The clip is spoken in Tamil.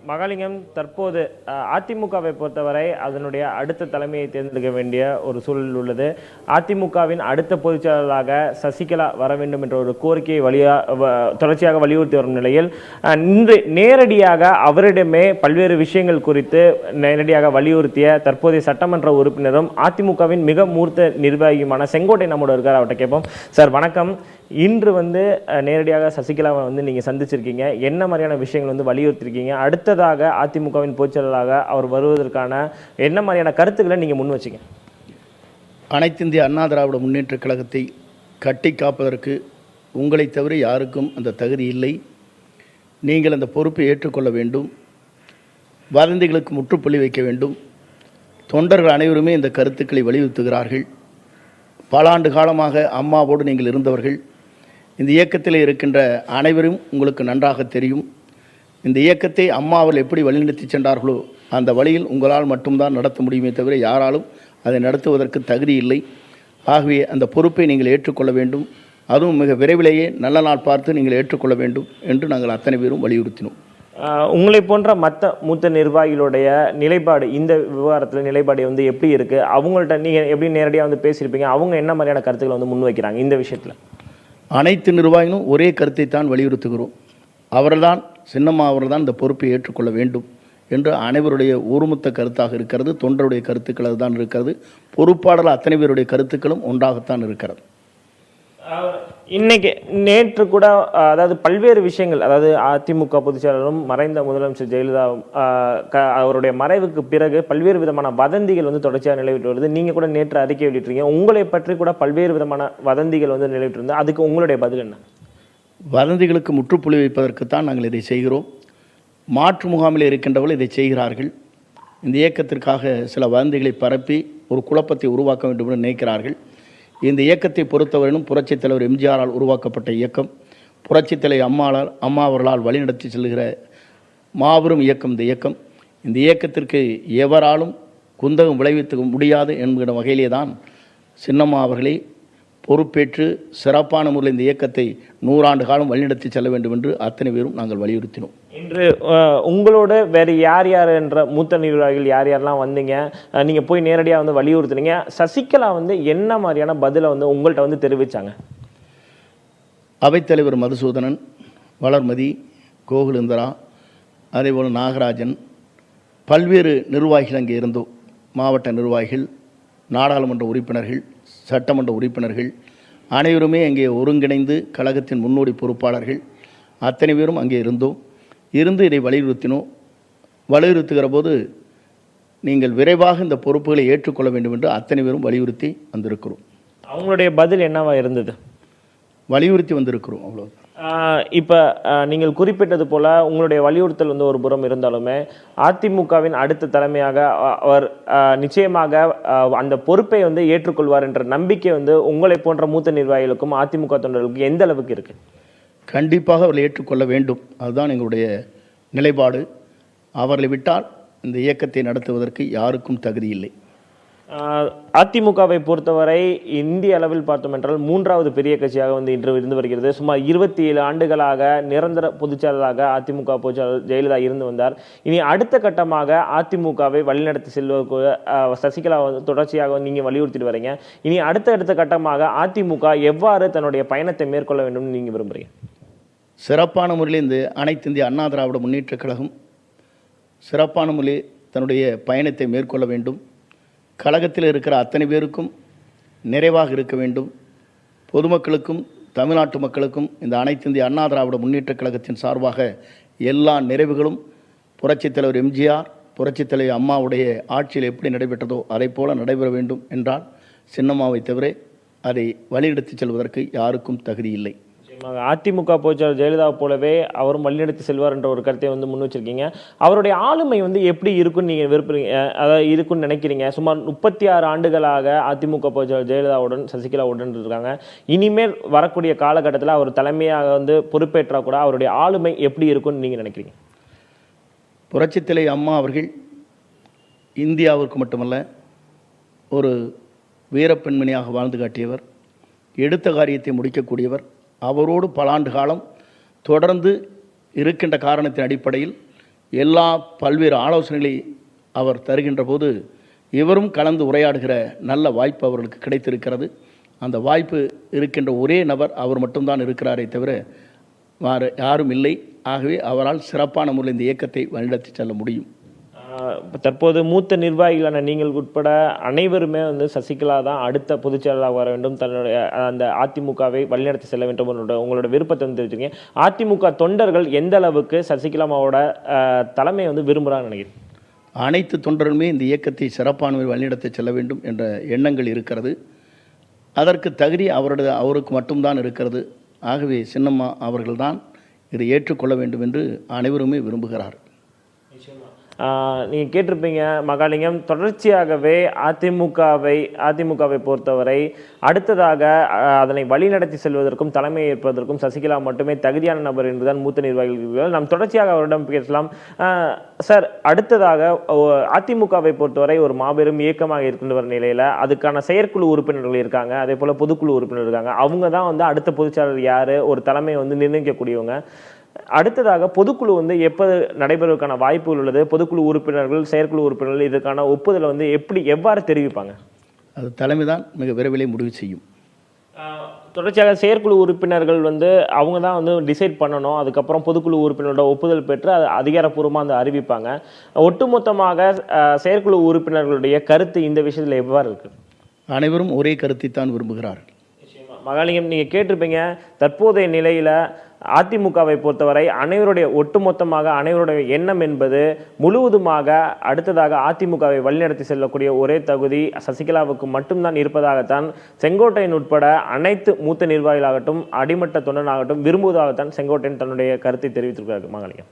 மகாலிங்கம், தற்போது அதிமுகவை பொறுத்தவரை அதனுடைய அடுத்த தலைமையை தேர்ந்தெடுக்க வேண்டிய ஒரு சூழல் உள்ளது. அதிமுகவின் அடுத்த பொதுச் செயலாளராக சசிகலா வர வேண்டும் என்ற ஒரு கோரிக்கையை தொடர்ச்சியாக வலியுறுத்தி வரும் நிலையில் இன்று நேரடியாக அவரிடமே பல்வேறு விஷயங்கள் குறித்து நேரடியாக வலியுறுத்திய தற்போதைய சட்டமன்ற உறுப்பினரும் அதிமுகவின் மிக மூர்த்த நிர்வாகியுமான செங்கோட்டை நம்மோட இருக்கார். அவர்கிட்ட கேட்போம். சார் வணக்கம். இன்று நேரடியாக சசிகலாவை நீங்கள் சந்திச்சிருக்கீங்க. என்ன மாதிரியான விஷயங்கள் வலியுறுத்திருக்கீங்க? அடுத்ததாக அதிமுகவின் பொதுச்செயலாளராக அவர் வருவதற்கான என்ன மாதிரியான கருத்துக்களை நீங்கள் முன் வச்சிங்க? அனைத்து இந்திய அண்ணா திராவிட முன்னேற்றக் கழகத்தை கட்டி காப்பதற்கு உங்களை தவிர யாருக்கும் அந்த தகுதி இல்லை. நீங்கள் அந்த பொறுப்பை ஏற்றுக்கொள்ள வேண்டும். வதந்திகளுக்கு முற்றுப்புள்ளி வைக்க வேண்டும். தொண்டர்கள் அனைவருமே இந்த கருத்துக்களை வலியுறுத்துகிறார்கள். பல ஆண்டு காலமாக அம்மாவோடு நீங்கள் இருந்தவர்கள். இந்த இயக்கத்தில் இருக்கின்ற அனைவரும் உங்களுக்கு நன்றாக தெரியும். இந்த இயக்கத்தை அம்மா அவர்கள் எப்படி வழிநடத்தி சென்றார்களோ அந்த வழியில் உங்களால் மட்டும்தான் நடத்த முடியுமே தவிர யாராலும் அதை நடத்துவதற்கு தகுதி இல்லை. ஆகவே அந்த பொறுப்பை நீங்கள் ஏற்றுக்கொள்ள வேண்டும். அதுவும் மிக விரைவிலேயே நல்ல நாள் பார்த்து நீங்கள் ஏற்றுக்கொள்ள வேண்டும் என்று நாங்கள் அத்தனை பேரும் வலியுறுத்தினோம். உங்களை போன்ற மற்ற மூத்த நிர்வாகிகளுடைய நிலைப்பாடு, இந்த விவகாரத்தில் நிலைப்பாடு எப்படி இருக்குது? அவங்கள்ட்ட நீங்கள் எப்படி நேரடியாக பேசியிருப்பீங்க? அவங்க என்ன மாதிரியான கருத்துக்களை முன்வைக்கிறாங்க இந்த விஷயத்தில்? அனைத்து நிர்வாகிகளும் ஒரே கருத்தை தான் வலியுறுத்துகிறோம். அவர்தான் சின்னம்மா அவர்தான் இந்த பொறுப்பை ஏற்றுக்கொள்ள வேண்டும் என்று அனைவருடைய ஒருமித்த கருத்தாக இருக்கிறது. தொண்டருடைய கருத்துக்கள் அதுதான் இருக்கிறது. பொறுப்பாளர் அத்தனை பேருடைய கருத்துக்களும் ஒன்றாகத்தான் இருக்கிறது. நேற்று கூட அதாவது பல்வேறு விஷயங்கள், அதாவது அதிமுக பொதுச் செயலாளரும் மறைந்த முதலமைச்சர் ஜெயலலிதா அவருடைய மறைவுக்கு பிறகு பல்வேறு விதமான வதந்திகள் தொடர்ச்சியாக நிலவிட்டு வருது. நீங்க கூட நேற்று அறிக்கை வெளியிட்டிருக்கீங்க. உங்களை பற்றி கூட பல்வேறு விதமான வதந்திகள் நிலவிட்டு இருந்தது. அதுக்கு உங்களுடைய பதில் என்ன? வதந்திகளுக்கு முற்றுப்புள்ளி வைப்பதற்குத்தான் நாங்கள் இதை செய்கிறோம். மாற்று முகாமில் இருக்கின்றவர்கள் இதை செய்கிறார்கள். இந்த இயக்கத்திற்காக சில வதந்திகளை பரப்பி ஒரு குழப்பத்தை உருவாக்க வேண்டும் என்று நினைக்கிறார்கள். இந்த இயக்கத்தை பொறுத்தவரையிலும் புரட்சித் தலைவர் எம்ஜிஆரால் உருவாக்கப்பட்ட இயக்கம், புரட்சித் தலைவர் அம்மா அவர்களால் வழிநடத்தி செல்கிற மாபெரும் இயக்கம் இந்த இயக்கம். இந்த இயக்கத்திற்கு எவராலும் குந்தகம் விளைவிக்க முடியாது என்கிற வகையிலே தான் சின்னம்மா அவர்களை பொறுப்பேற்று சிறப்பான முறையில் இந்த இயக்கத்தை 100 ஆண்டு காலம் வழிநடத்தி செல்ல வேண்டும் என்று அத்தனை பேரும் நாங்கள் வலியுறுத்தினோம். இன்று உங்களோட வேறு யார் யார் என்ற மூத்த நிர்வாகிகள் யார் யாரெல்லாம் வந்தீங்க, நீங்கள் போய் நேரடியாக வலியுறுத்துனீங்க? சசிகலா என்ன மாதிரியான பதிலை உங்கள்கிட்ட தெரிவித்தாங்க? அவைத்தலைவர் மதுசூதனன், வளர்மதி, கோகுலேந்திரா, அதேபோல் நாகராஜன், பல்வேறு நிர்வாகிகள் அங்கே இருந்தோம். மாவட்ட நிர்வாகிகள், நாடாளுமன்ற உறுப்பினர்கள், சட்டமன்ற உறுப்பினர்கள் அனைவருமே அங்கே ஒருங்கிணைந்து கழகத்தின் முன்னோடி பொறுப்பாளர்கள் அத்தனை பேரும் அங்கே இருந்து இதை வலியுறுத்தினோம். வலியுறுத்துகிற போது நீங்கள் விரைவாக இந்த பொறுப்புகளை ஏற்றுக்கொள்ள வேண்டும் என்று அத்தனை பேரும் வலியுறுத்தி வந்திருக்கிறோம். அவங்களுடைய பதில் என்னவா இருந்தது? வலியுறுத்தி வந்திருக்கிறோம், அவ்வளோ. இப்போ நீங்கள் குறிப்பிட்டது போல உங்களுடைய வலியுறுத்தல் ஒரு புறம் இருந்தாலுமே அதிமுகவின் அடுத்த தலைமையாக அவர் நிச்சயமாக அந்த பொறுப்பை ஏற்றுக்கொள்வார் என்ற நம்பிக்கை உங்களை போன்ற மூத்த நிர்வாகிகளுக்கும் அதிமுக தொண்டர்களுக்கும் எந்த அளவுக்கு இருக்கு? கண்டிப்பாக அவர்கள் ஏற்றுக்கொள்ள வேண்டும். அதுதான் எங்களுடைய நிலைப்பாடு. அவர்களை விட்டால் இந்த இயக்கத்தை நடத்துவதற்கு யாருக்கும் தகுதி இல்லை. அதிமுகவை பொறுத்தவரை இந்திய அளவில் பார்த்தோம் என்றால் 3வது பெரிய கட்சியாக இன்று இருந்து வருகிறது. சுமார் 27 ஆண்டுகளாக நிரந்தர பொதுச்செயலாளராக அதிமுக பொதுச்செயலாளர் ஜெயலலிதா இருந்து வந்தார். இனி அடுத்த கட்டமாக அதிமுகவை வழிநடத்தி செல்வதற்கு சசிகலா தொடர்ச்சியாக நீங்கள் வலியுறுத்திட்டு வரீங்க. இனி அடுத்த கட்டமாக அதிமுக எவ்வாறு தன்னுடைய பயணத்தை மேற்கொள்ள வேண்டும் நீங்கள் விரும்புகிறீங்க? சிறப்பான முறையில் இந்த அனைத்து இந்திய அண்ணா திராவிட முன்னேற்றக் கழகம் சிறப்பான முறையில் தன்னுடைய பயணத்தை மேற்கொள்ள வேண்டும். கழகத்தில் இருக்கிற அத்தனை பேருக்கும் நிறைவாக இருக்க வேண்டும். பொதுமக்களுக்கும் தமிழ்நாட்டு மக்களுக்கும் இந்த அனைத்து இந்திய அண்ணா திராவிட முன்னேற்றக் கழகத்தின் சார்பாக எல்லா நிறைவுகளும் புரட்சித் தலைவர் எம்ஜிஆர், புரட்சித் தலைவர் அம்மாவுடைய ஆட்சியில் எப்படி நடைபெற்றதோ அதை போல நடைபெற வேண்டும் என்றால் சின்னம்மாவை தவிர அதை வழிநடத்தி செல்வதற்கு யாருக்கும் தகுதி இல்லை. அதிமுக பொதுச்செயலாளர் ஜெயலலிதா போலவே அவரும் வழிநடத்தி செல்வார் என்ற ஒரு கருத்தை முன் வச்சிருக்கீங்க. அவருடைய ஆளுமை எப்படி இருக்குன்னு நீங்க விரும்புறீங்க, அதாவது இருக்குன்னு நினைக்கிறீங்க? சுமார் 36 ஆண்டுகளாக அதிமுக பொதுச்செயலாளர் ஜெயலலிதாவுடன் சசிகலாவுடன் இருக்காங்க. இனிமேல் வரக்கூடிய காலகட்டத்தில் அவர் தலைமையாக பொறுப்பேற்றா கூட அவருடைய ஆளுமை எப்படி இருக்குன்னு நீங்க நினைக்கிறீங்க? புரட்சித் தலைவி அம்மா அவர்கள் இந்தியாவிற்கு மட்டுமல்ல ஒரு வீரப்பெண்மணியாக வாழ்ந்து காட்டியவர், எடுத்த காரியத்தை முடிக்கக்கூடியவர். அவரோடு பல ஆண்டு காலம் தொடர்ந்து இருக்கின்ற காரணத்தின் அடிப்படையில் எல்லா பல்வேறு ஆலோசனைகளை அவர் தருகின்ற போது இவரும் கலந்து உரையாடுகிற நல்ல வாய்ப்பு அவர்களுக்கு கிடைத்திருக்கிறது. அந்த வாய்ப்பு இருக்கின்ற ஒரே நபர் அவர் மட்டும்தான் இருக்கிறாரே தவிர வேறு யாரும் இல்லை. ஆகவே அவரால் சிறப்பான முறையில் இந்த இயக்கத்தை வழிநடத்தி செல்ல முடியும். தற்போது மூத்த நிர்வாகிகளான நீங்கள் உட்பட அனைவருமே வந்து சசிகலா தான் அடுத்த பொதுச்செயலாளராக வர வேண்டும், தன்னுடைய அந்த அதிமுகவை வழிநடத்தி செல்ல வேண்டும் உங்களோட விருப்பத்தை வந்து தெரிவிச்சிருக்கீங்க. அதிமுக தொண்டர்கள் எந்த அளவுக்கு சசிகலாமாவோட தலைமையை வந்து விரும்புகிறான்னு நினைக்கிறேன்? அனைத்து தொண்டர்களுமே இந்த இயக்கத்தை சிறப்பான முறையில் வழிநடத்தி செல்ல வேண்டும் என்ற எண்ணங்கள் இருக்கிறது. அதற்கு தகுதி அவருக்கு மட்டும்தான் இருக்கிறது. ஆகவே சின்னம்மா அவர்கள்தான் இதை ஏற்றுக்கொள்ள வேண்டும் என்று அனைவருமே விரும்புகிறார். நீங்கள் கேட்டிருப்பீங்க மகாலிங்கம், தொடர்ச்சியாகவே அதிமுகவை பொறுத்தவரை அடுத்ததாக அதனை வழிநடத்தி செல்வதற்கும் தலைமை ஏற்பதற்கும் சசிகலா மட்டுமே தகுதியான நபர் என்றுதான் மூத்த நிர்வாகிகள். நாம் தொடர்ச்சியாக அவரிடம் பேசலாம். சார், அடுத்ததாக அதிமுகவை பொறுத்தவரை ஒரு மாபெரும் இயக்கமாக இருக்கின்ற நிலையில் அதுக்கான செயற்குழு உறுப்பினர்கள் இருக்காங்க, அதே போல் பொதுக்குழு உறுப்பினர் இருக்காங்க. அவங்க தான் வந்து அடுத்த பொதுச்செயலாளர் யார், ஒரு தலைமையை வந்து நிர்ணயிக்கக்கூடியவங்க. அடுத்ததாக பொதுக்குழு வந்து எப்போ நடைபெறுவதற்கான வாய்ப்புகள் உள்ளது? பொதுக்குழு உறுப்பினர்கள், செயற்குழு உறுப்பினர்கள் இதற்கான ஒப்புதலை வந்து எவ்வாறு தெரிவிப்பாங்க? அது தலைமை தான் மிக விரைவிலே முடிவு செய்யும். தொடர்ச்சியாக செயற்குழு உறுப்பினர்கள் வந்து அவங்க தான் வந்து டிசைட் பண்ணணும். அதுக்கப்புறம் பொதுக்குழு உறுப்பினரோட ஒப்புதல் பெற்று அது அதிகாரப்பூர்வமாக வந்து அறிவிப்பாங்க. ஒட்டுமொத்தமாக செயற்குழு உறுப்பினர்களுடைய கருத்து இந்த விஷயத்தில் எவ்வாறு இருக்கு? அனைவரும் ஒரே கருத்தை தான் விரும்புகிறார்கள். மகாலிங்கம், நீங்கள் கேட்டிருப்பீங்க, தற்போதைய நிலையில் அதிமுகவை பொறுத்தவரை ஒட்டுமொத்தமாக அனைவருடைய எண்ணம் என்பது முழுவதுமாக அடுத்ததாக அதிமுகவை வழிநடத்தி செல்லக்கூடிய ஒரே தகுதி சசிகலாவுக்கு மட்டும்தான் இருப்பதாகத்தான் செங்கோட்டையன் உட்பட அனைத்து மூத்த நிர்வாகிகளாகட்டும் அடிமட்ட தொண்டனாகட்டும் விரும்புவதாகத்தான் செங்கோட்டையன் தன்னுடைய கருத்தை தெரிவித்திருக்கிறார். மகாலிங்கம்.